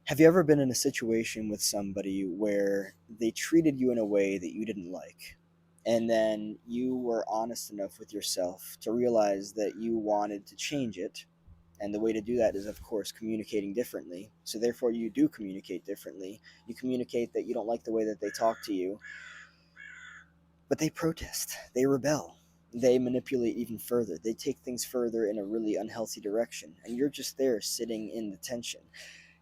Have you ever been in a situation with somebody where they treated you in a way that you didn't like? And then you were honest enough with yourself to realize that you wanted to change it. And the way to do that is, of course, communicating differently. So, therefore, you do communicate differently. You communicate that you don't like the way that they talk to you, but they protest, they rebel, they manipulate even further. They take things further in a really unhealthy direction. And you're just there sitting in the tension.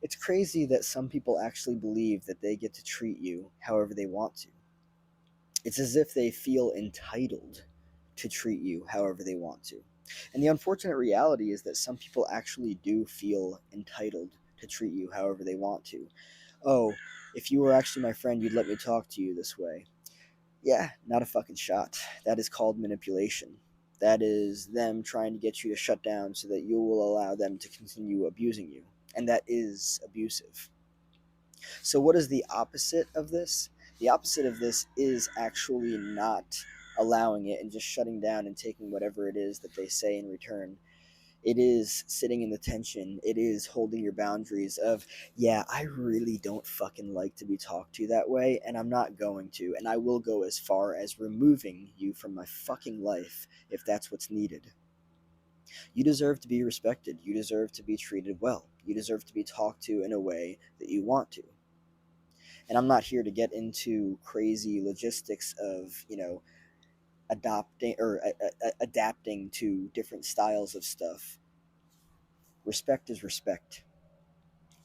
It's crazy that some people actually believe that they get to treat you however they want to. It's as if they feel entitled to treat you however they want to. And the unfortunate reality is that some people actually do feel entitled to treat you however they want to. Oh, if you were actually my friend, you'd let me talk to you this way. Yeah, not a fucking shot. That is called manipulation. That is them trying to get you to shut down so that you will allow them to continue abusing you. And that is abusive. So, what is the opposite of this? The opposite of this is actually not allowing it and just shutting down and taking whatever it is that they say in return. It is sitting in the tension. It is holding your boundaries of, yeah, I really don't fucking like to be talked to that way, and I'm not going to. And I will go as far as removing you from my fucking life if that's what's needed. You deserve to be respected. You deserve to be treated well. You deserve to be talked to in a way that you want to. And I'm not here to get into crazy logistics of, adopting or adapting to different styles of stuff. Respect is respect.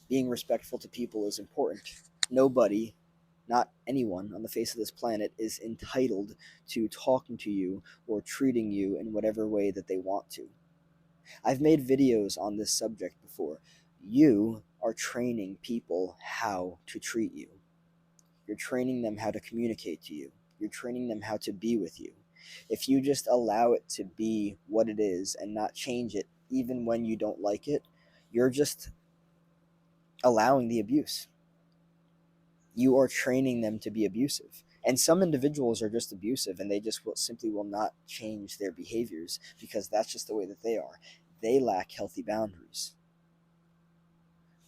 Being respectful to people is important. Nobody, not anyone on the face of this planet, is entitled to talking to you or treating you in whatever way that they want to. I've made videos on this subject before. You are training people how to treat you. You're training them how to communicate to you. You're training them how to be with you. If you just allow it to be what it is and not change it, even when you don't like it, you're just allowing the abuse. You are training them to be abusive. And some individuals are just abusive and they just simply will not change their behaviors because that's just the way that they are. They lack healthy boundaries.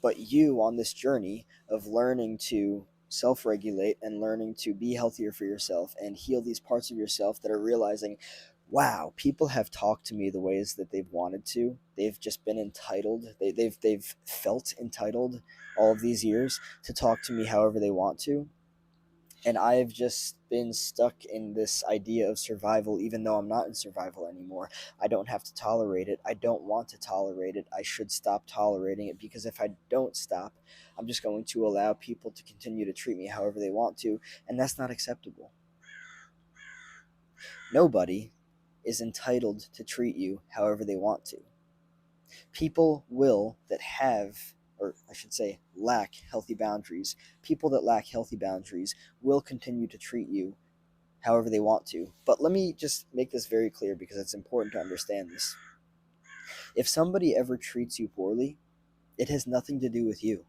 But you, on this journey of learning to self regulate and learning to be healthier for yourself and heal these parts of yourself that are realizing, wow, people have talked to me the ways that they've wanted to. They've just been entitled. They've felt entitled all of these years to talk to me however they want to. And I've just been stuck in this idea of survival, even though I'm not in survival anymore. I don't have to tolerate it. I don't want to tolerate it. I should stop tolerating it because if I don't stop, I'm just going to allow people to continue to treat me however they want to, and that's not acceptable. Nobody is entitled to treat you however they want to. People will that have, or I should say, lack healthy boundaries. People that lack healthy boundaries will continue to treat you however they want to. But let me just make this very clear because it's important to understand this. If somebody ever treats you poorly, it has nothing to do with you.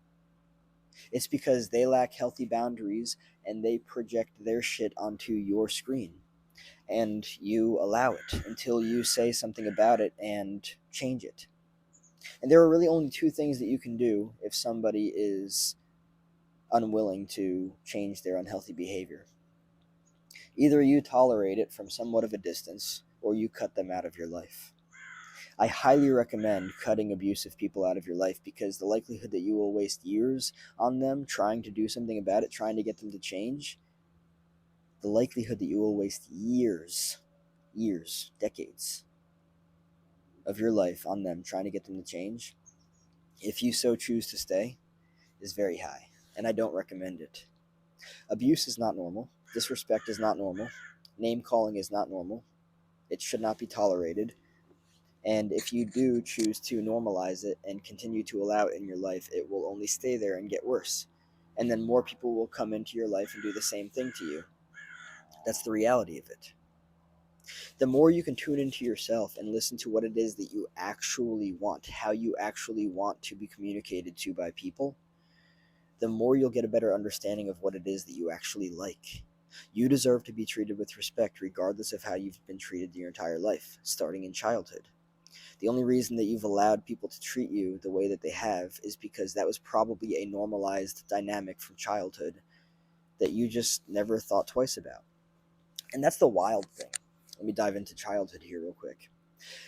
It's because they lack healthy boundaries and they project their shit onto your screen. And you allow it until you say something about it and change it. And there are really only two things that you can do if somebody is unwilling to change their unhealthy behavior. Either you tolerate it from somewhat of a distance, or you cut them out of your life. I highly recommend cutting abusive people out of your life because the likelihood that you will waste years on them trying to do something about it, trying to get them to change, the likelihood that you will waste years, decades of your life on them trying to get them to change, if you so choose to stay, is very high. And I don't recommend it. Abuse is not normal. Disrespect is not normal. Name calling is not normal. It should not be tolerated. And if you do choose to normalize it and continue to allow it in your life, it will only stay there and get worse. And then more people will come into your life and do the same thing to you. That's the reality of it. The more you can tune into yourself and listen to what it is that you actually want, how you actually want to be communicated to by people, the more you'll get a better understanding of what it is that you actually like. You deserve to be treated with respect regardless of how you've been treated your entire life, starting in childhood. The only reason that you've allowed people to treat you the way that they have is because that was probably a normalized dynamic from childhood that you just never thought twice about. And that's the wild thing. Let me dive into childhood here, real quick.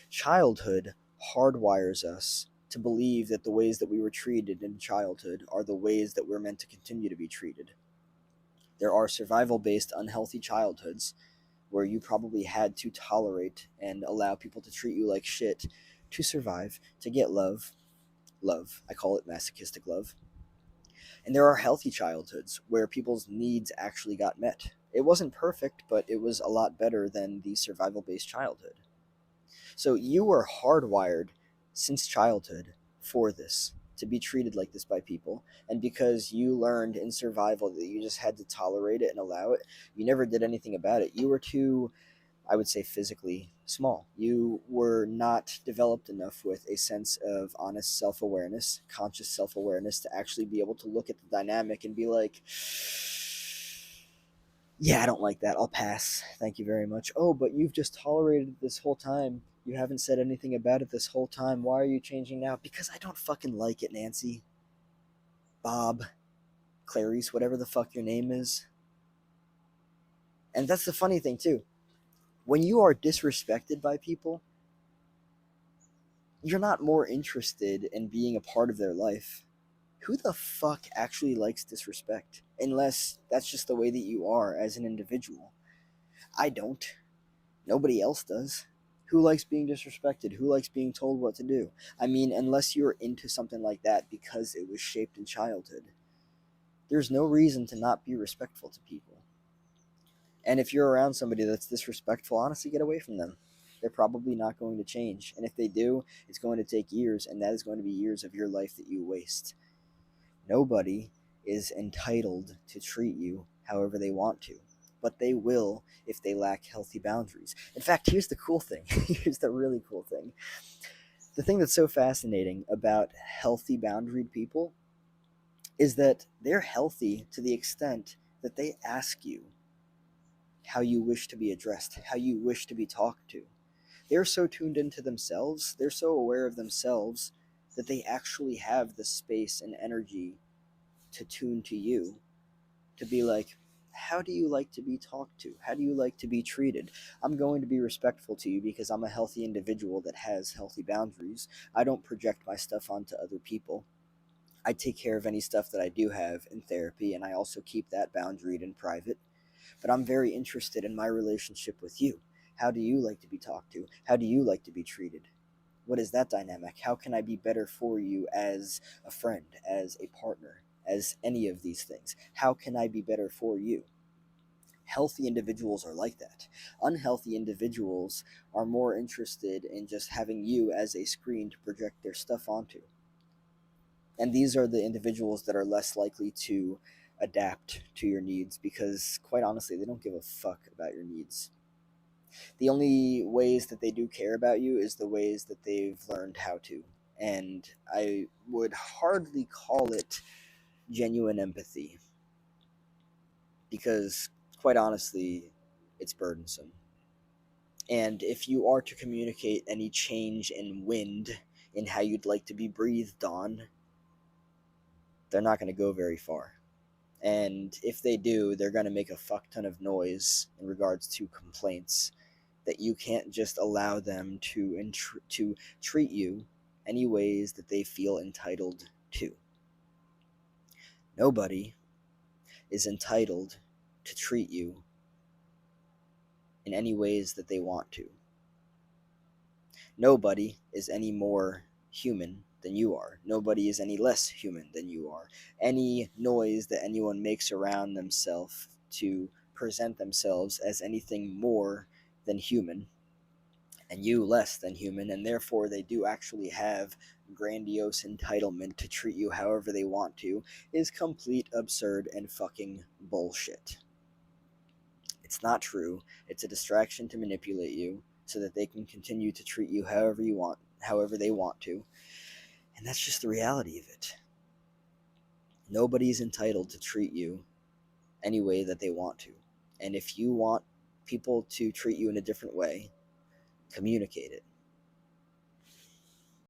Childhood hardwires us to believe that the ways that we were treated in childhood are the ways that we're meant to continue to be treated. There are survival based unhealthy childhoods where you probably had to tolerate and allow people to treat you like shit to survive, to get love. Love. I call it masochistic love. And there are healthy childhoods where people's needs actually got met. It wasn't perfect, but it was a lot better than the survival based childhood. So you were hardwired since childhood for this, to be treated like this by people. And because you learned in survival that you just had to tolerate it and allow it, you never did anything about it. You were too, I would say, physically small. You were not developed enough with a sense of honest self awareness, conscious self awareness, to actually be able to look at the dynamic and be like, yeah, I don't like that. I'll pass. Thank you very much. Oh, but you've just tolerated it this whole time. You haven't said anything about it this whole time. Why are you changing now? Because I don't fucking like it, Nancy. Bob. Clarice, whatever the fuck your name is. And that's the funny thing, too. When you are disrespected by people, you're not more interested in being a part of their life. Who the fuck actually likes disrespect? Unless that's just the way that you are as an individual. I don't. Nobody else does. Who likes being disrespected? Who likes being told what to do? I mean, unless you're into something like that because it was shaped in childhood, there's no reason to not be respectful to people. And if you're around somebody that's disrespectful, honestly, get away from them. They're probably not going to change. And if they do, it's going to take years, and that is going to be years of your life that you waste. Nobody is entitled to treat you however they want to, but they will if they lack healthy boundaries. In fact, here's the cool thing. Here's the really cool thing. The thing that's so fascinating about healthy boundaried people is that they're healthy to the extent that they ask you how you wish to be addressed, how you wish to be talked to. They're so tuned into themselves, they're so aware of themselves that they actually have the space and energy to tune to you, to be like, how do you like to be talked to? How do you like to be treated? I'm going to be respectful to you because I'm a healthy individual that has healthy boundaries. I don't project my stuff onto other people. I take care of any stuff that I do have in therapy, and I also keep that boundaried in private. But I'm very interested in my relationship with you. How do you like to be talked to? How do you like to be treated? What is that dynamic? How can I be better for you as a friend, as a partner, as any of these things? How can I be better for you? Healthy individuals are like that. Unhealthy individuals are more interested in just having you as a screen to project their stuff onto. And these are the individuals that are less likely to adapt to your needs because, quite honestly, they don't give a fuck about your needs. The only ways that they do care about you is the ways that they've learned how to. And I would hardly call it genuine empathy because, quite honestly, it's burdensome. And if you are to communicate any change in wind in how you'd like to be breathed on, they're not going to go very far. And if they do, they're going to make a fuck ton of noise in regards to complaints that you can't just allow them to treat you any ways that they feel entitled to. Nobody is entitled to treat you in any ways that they want to. Nobody is any more human than you are. Nobody is any less human than you are. Any noise that anyone makes around themselves to present themselves as anything more than human, and you less than human, and therefore they do actually have grandiose entitlement to treat you however they want to, is complete absurd and fucking bullshit. It's not true. It's a distraction to manipulate you so that they can continue to treat you however they want to. And that's just the reality of it. Nobody's entitled to treat you any way that they want to. And if you want people to treat you in a different way, communicate it.